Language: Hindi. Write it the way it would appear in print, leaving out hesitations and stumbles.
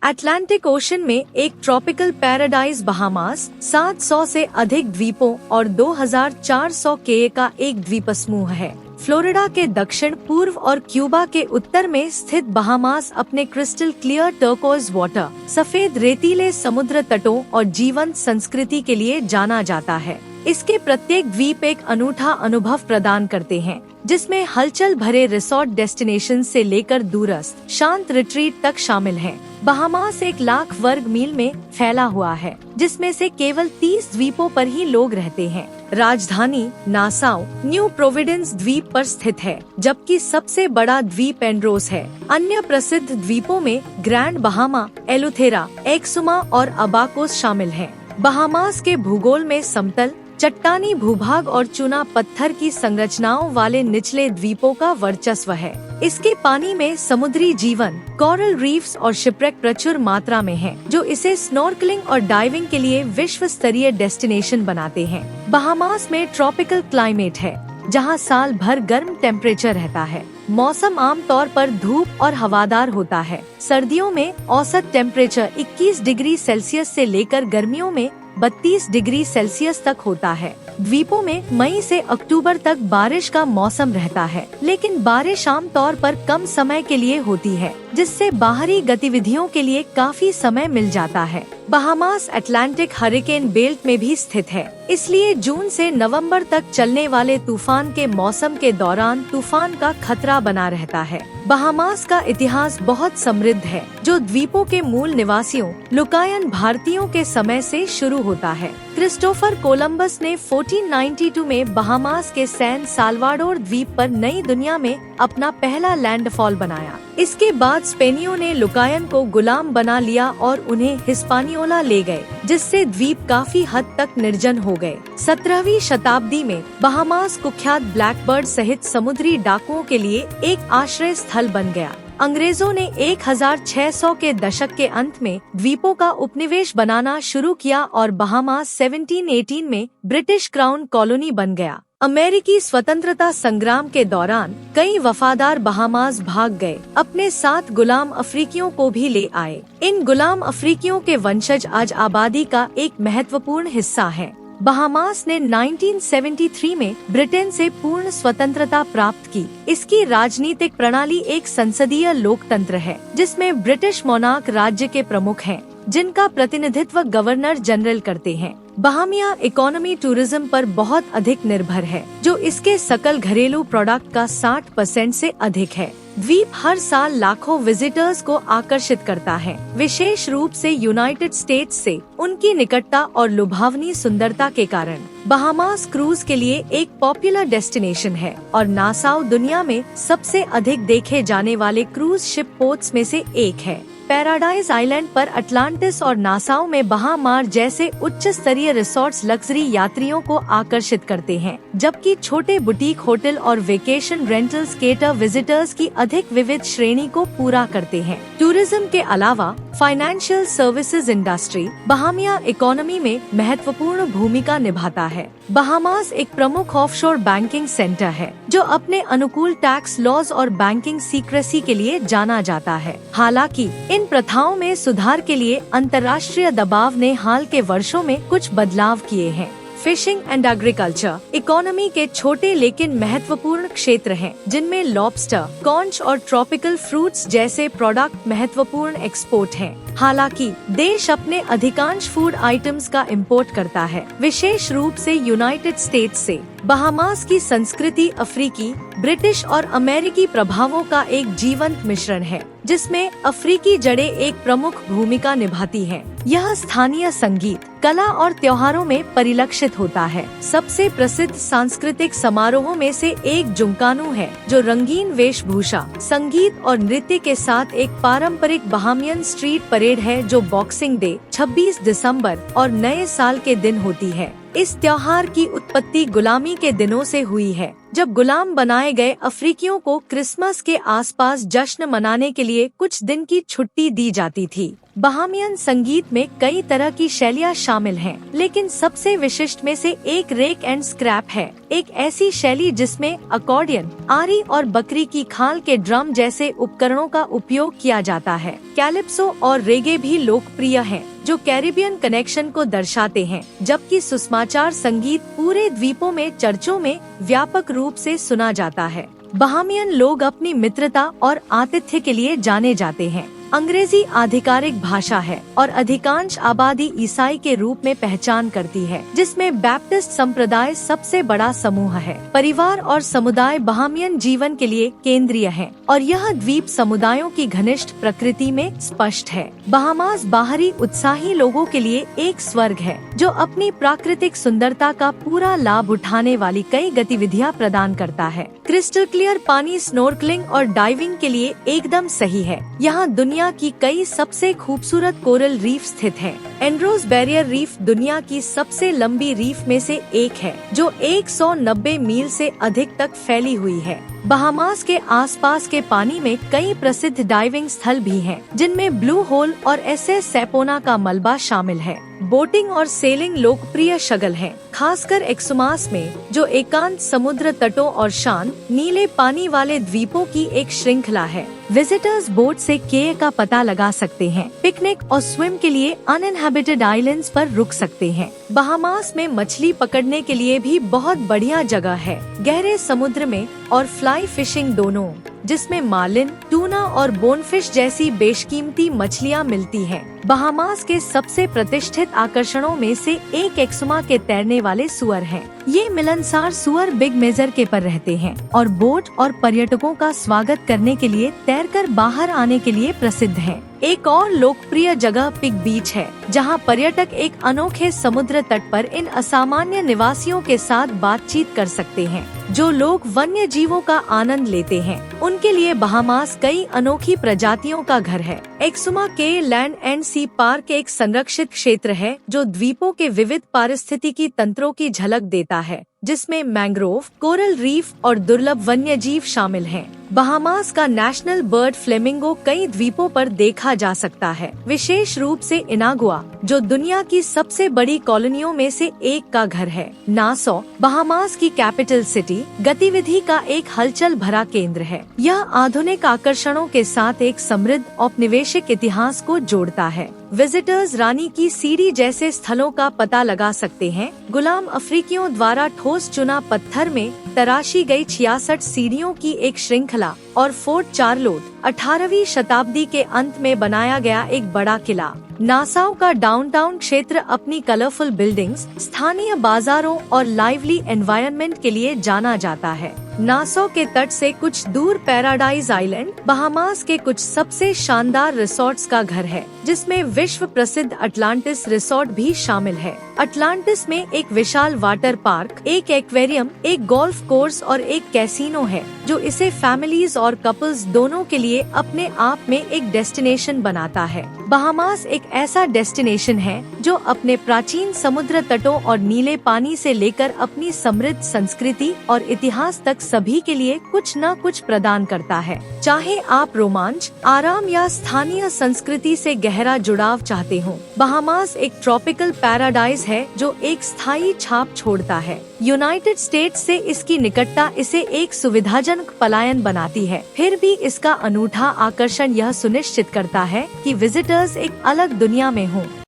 अटलांटिक ओशन में एक ट्रॉपिकल पैराडाइज बहामास 700 से अधिक द्वीपों और 2400 के का एक द्वीप समूह है। फ्लोरिडा के दक्षिण पूर्व और क्यूबा के उत्तर में स्थित बहामास अपने क्रिस्टल क्लियर टर्कोइज वाटर, सफेद रेतीले समुद्र तटों और जीवंत संस्कृति के लिए जाना जाता है। इसके प्रत्येक द्वीप एक अनूठा अनुभव प्रदान करते हैं, जिसमें हलचल भरे रिसोर्ट डेस्टिनेशन से लेकर दूरस्थ शांत रिट्रीट तक शामिल हैं। बहामास 1 लाख वर्ग मील में फैला हुआ है, जिसमें से केवल 30 द्वीपों पर ही लोग रहते हैं। राजधानी नासाउ न्यू प्रोविडेंस द्वीप पर स्थित है, जबकि सबसे बड़ा द्वीप एंड्रोस है। अन्य प्रसिद्ध द्वीपों में ग्रैंड बहामा, एलुथेरा, एक्सुमा और अबाकोस शामिल हैं। बहामास के भूगोल में समतल चट्टानी भूभाग और चूना पत्थर की संरचनाओं वाले निचले द्वीपों का वर्चस्व है। इसके पानी में समुद्री जीवन, कोरल रीफ्स और शिपरेक प्रचुर मात्रा में है, जो इसे स्नॉर्कलिंग और डाइविंग के लिए विश्व स्तरीय डेस्टिनेशन बनाते हैं। बहामास में ट्रॉपिकल क्लाइमेट है, जहां साल भर गर्म टेम्परेचर रहता है। मौसम आमतौर पर धूप और हवादार होता है। सर्दियों में औसत टेम्परेचर 21 डिग्री सेल्सियस से लेकर गर्मियों में 32 डिग्री सेल्सियस तक होता है। द्वीपों में मई से अक्टूबर तक बारिश का मौसम रहता है, लेकिन बारिश आमतौर पर कम समय के लिए होती है, जिससे बाहरी गतिविधियों के लिए काफी समय मिल जाता है। बहामास अटलांटिक हरिकेन बेल्ट में भी स्थित है, इसलिए जून से नवंबर तक चलने वाले तूफान के मौसम के दौरान तूफान का खतरा बना रहता है। बहामास का इतिहास बहुत समृद्ध है, जो द्वीपों के मूल निवासियों लुकायन भारतीयों के समय से शुरू होता है। क्रिस्टोफर कोलंबस ने 1492 में बहामास के सैन साल्वाडोर द्वीप पर नई दुनिया में अपना पहला लैंडफॉल बनाया। इसके बाद स्पेनियों ने लुकायन को गुलाम बना लिया और उन्हें हिस्पानियोला ले गए, जिससे द्वीप काफी हद तक निर्जन हो गए। 17वीं शताब्दी में बहामास कुख्यात ब्लैकबर्ड सहित समुद्री डाकुओं के लिए एक आश्रय स्थल बन गया। अंग्रेजों ने 1600 के दशक के अंत में द्वीपों का उपनिवेश बनाना शुरू किया और बहामास 1718 में ब्रिटिश क्राउन कॉलोनी बन गया। अमेरिकी स्वतंत्रता संग्राम के दौरान कई वफादार बहामास भाग गए, अपने साथ गुलाम अफ्रीकियों को भी ले आए। इन गुलाम अफ्रीकियों के वंशज आज आबादी का एक महत्वपूर्ण हिस्सा हैं। बहामास ने 1973 में ब्रिटेन से पूर्ण स्वतंत्रता प्राप्त की। इसकी राजनीतिक प्रणाली एक संसदीय लोकतंत्र है, जिसमें ब्रिटिश मोनार्क राज्य के प्रमुख हैं, जिनका प्रतिनिधित्व गवर्नर जनरल करते हैं। बहामिया इकोनॉमी टूरिज्म पर बहुत अधिक निर्भर है, जो इसके सकल घरेलू प्रोडक्ट का 60% से अधिक है। द्वीप हर साल लाखों विजिटर्स को आकर्षित करता है, विशेष रूप से यूनाइटेड स्टेट्स से उनकी निकटता और लुभावनी सुंदरता के कारण। बहामास क्रूज के लिए एक पॉपुलर डेस्टिनेशन है और नासाउ दुनिया में सबसे अधिक देखे जाने वाले क्रूज शिप पोर्ट्स में से एक है। पैराडाइज आइलैंड पर अटलांटिस और नासाउ में बहामार जैसे उच्च स्तरीय रिसोर्ट्स लग्जरी यात्रियों को आकर्षित करते हैं, जबकि छोटे बुटीक होटल और वेकेशन रेंटल्स केटर विजिटर्स की अधिक विविध श्रेणी को पूरा करते हैं। टूरिज्म के अलावा फाइनेंशियल सर्विसेज इंडस्ट्री बहामिया इकोनॉमी में महत्वपूर्ण भूमिका निभाता है। बहामास एक प्रमुख ऑफशोर बैंकिंग सेंटर है, जो अपने अनुकूल टैक्स लॉज और बैंकिंग सीक्रेसी के लिए जाना जाता है। हालांकि इन प्रथाओं में सुधार के लिए अंतर्राष्ट्रीय दबाव ने हाल के वर्षों में कुछ बदलाव किए हैं। फिशिंग एंड एग्रीकल्चर इकोनॉमी के छोटे लेकिन महत्वपूर्ण क्षेत्र हैं, जिनमें लॉबस्टर, कॉन्च और ट्रॉपिकल फ्रूट्स जैसे प्रोडक्ट महत्वपूर्ण एक्सपोर्ट हैं। हालांकि देश अपने अधिकांश फूड आइटम्स का इंपोर्ट करता है, विशेष रूप से यूनाइटेड स्टेट्स से। बहामास की संस्कृति अफ्रीकी, ब्रिटिश और अमेरिकी प्रभावों का एक जीवंत मिश्रण है, जिसमें अफ्रीकी जड़ें एक प्रमुख भूमिका निभाती हैं। यह स्थानीय संगीत, कला और त्योहारों में परिलक्षित होता है। सबसे प्रसिद्ध सांस्कृतिक समारोहों में से एक जुंकानू है, जो रंगीन वेशभूषा, संगीत और नृत्य के साथ एक पारंपरिक बहामियन स्ट्रीट परेड है, जो बॉक्सिंग डे 26 दिसंबर और नए साल के दिन होती है। इस त्योहार की उत्पत्ति गुलामी के दिनों से हुई है, जब गुलाम बनाए गए अफ्रीकियों को क्रिसमस के आसपास जश्न मनाने के लिए कुछ दिन की छुट्टी दी जाती थी। बहामियन संगीत में कई तरह की शैलियाँ शामिल हैं, लेकिन सबसे विशिष्ट में से एक रेक एंड स्क्रैप है, एक ऐसी शैली जिसमें अकॉर्डियन, आरी और बकरी की खाल के ड्रम जैसे उपकरणों का उपयोग किया जाता है। कैलिप्सो और रेगे भी लोकप्रिय हैं, जो कैरिबियन कनेक्शन को दर्शाते हैं, जबकि सुसमाचार संगीत पूरे द्वीपों में चर्चों में व्यापक रूप से सुना जाता है। बहामियन लोग अपनी मित्रता और आतिथ्य के लिए जाने जाते हैं। अंग्रेजी आधिकारिक भाषा है और अधिकांश आबादी ईसाई के रूप में पहचान करती है, जिसमें बैप्टिस्ट संप्रदाय सबसे बड़ा समूह है। परिवार और समुदाय बहामियन जीवन के लिए केंद्रीय है और यह द्वीप समुदायों की घनिष्ठ प्रकृति में स्पष्ट है। बहामास बाहरी उत्साही लोगों के लिए एक स्वर्ग है, जो अपनी प्राकृतिक सुंदरता का पूरा लाभ उठाने वाली कई गतिविधियां प्रदान करता है। क्रिस्टल क्लियर पानी स्नोर्कलिंग और डाइविंग के लिए एकदम सही है। यहाँ दुनिया की कई सबसे खूबसूरत कोरल रीफ स्थित है। एंड्रोस बैरियर रीफ दुनिया की सबसे लंबी रीफ में से एक है, जो 190 मील से अधिक तक फैली हुई है। बहामास के आसपास के पानी में कई प्रसिद्ध डाइविंग स्थल भी हैं, जिनमें ब्लू होल और एसएस सेपोना का मलबा शामिल है। बोटिंग और सेलिंग लोकप्रिय शगल हैं, खासकर एक्सुमास में, जो एकांत समुद्र तटों और शांत नीले पानी वाले द्वीपों की एक श्रृंखला है। विजिटर्स बोट से केय का पता लगा सकते हैं, पिकनिक और स्विम के लिए अनइनहैबिटेड आइलैंड्स पर रुक सकते हैं। बहामास में मछली पकड़ने के लिए भी बहुत बढ़िया जगह है, गहरे समुद्र में और फ्लाई फिशिंग दोनों, जिसमें मार्लिन, टूना और बोनफिश जैसी बेशकीमती मछलियां मिलती हैं। बहामास के सबसे प्रतिष्ठित आकर्षणों में से एक एक्सुमा के तैरने वाले सुअर हैं। ये मिलनसार सुअर बिग मेजर के पर रहते हैं और बोट और पर्यटकों का स्वागत करने के लिए तैरकर बाहर आने के लिए प्रसिद्ध हैं। एक और लोकप्रिय जगह पिग बीच है, जहां पर्यटक एक अनोखे समुद्र तट पर इन असामान्य निवासियों के साथ बातचीत कर सकते हैं, जो लोग वन्य जीवों का आनंद लेते हैं। उनके लिए बहामास कई अनोखी प्रजातियों का घर है। एक्सुमा के लैंड एंड सी पार्क एक संरक्षित क्षेत्र है, जो द्वीपों के विविध पारिस्थितिकी तंत्रों की झलक देता है, जिसमें मैंग्रोव, कोरल रीफ और दुर्लभ वन्य जीव शामिल हैं। बहामास का नेशनल बर्ड फ्लेमिंगो कई द्वीपों पर देखा जा सकता है, विशेष रूप से इनागुआ, जो दुनिया की सबसे बड़ी कॉलोनियों में से एक का घर है। नासौ, बहामास की कैपिटल सिटी, गतिविधि का एक हलचल भरा केंद्र है। यह आधुनिक आकर्षणों के साथ एक समृद्ध औपनिवेशिक इतिहास को जोड़ता है। विजिटर्स रानी की सीढ़ी जैसे स्थलों का पता लगा सकते हैं। गुलाम अफ्रीकियों द्वारा ठोस चुना पत्थर में तराशी गई 66 सीढ़ियों की एक श्रृंखला और फोर्ट चार्लोट, 18वीं शताब्दी के अंत में बनाया गया एक बड़ा किला। नासाउ का डाउनटाउन क्षेत्र अपनी कलरफुल बिल्डिंग्स, स्थानीय बाजारों और लाइवली एनवायरनमेंट के लिए जाना जाता है। नासौ के तट से कुछ दूर पैराडाइज आइलैंड, बहामास के कुछ सबसे शानदार रिसोर्ट्स का घर है, जिसमें विश्व प्रसिद्ध अटलांटिस रिसोर्ट भी शामिल है। अटलांटिस में एक विशाल वाटर पार्क, एक एक्वेरियम, एक गोल्फ कोर्स और एक कैसीनो है, जो इसे फैमिलीज और कपल्स दोनों के लिए अपने आप में एक डेस्टिनेशन बनाता है। बहामास एक ऐसा डेस्टिनेशन है जो अपने प्राचीन समुद्र तटों और नीले पानी से लेकर अपनी समृद्ध संस्कृति और इतिहास तक सभी के लिए कुछ न कुछ प्रदान करता है। चाहे आप रोमांच, आराम या स्थानीय संस्कृति से गहरा जुड़ाव चाहते हो, बहामास एक ट्रॉपिकल पैराडाइज है जो एक स्थायी छाप छोड़ता है। यूनाइटेड स्टेट्स से इसकी निकटता इसे एक सुविधाजनक पलायन बनाती है। फिर भी इसका अनूठा आकर्षण यह सुनिश्चित करता है कि विजिटर्स एक अलग दुनिया में हों।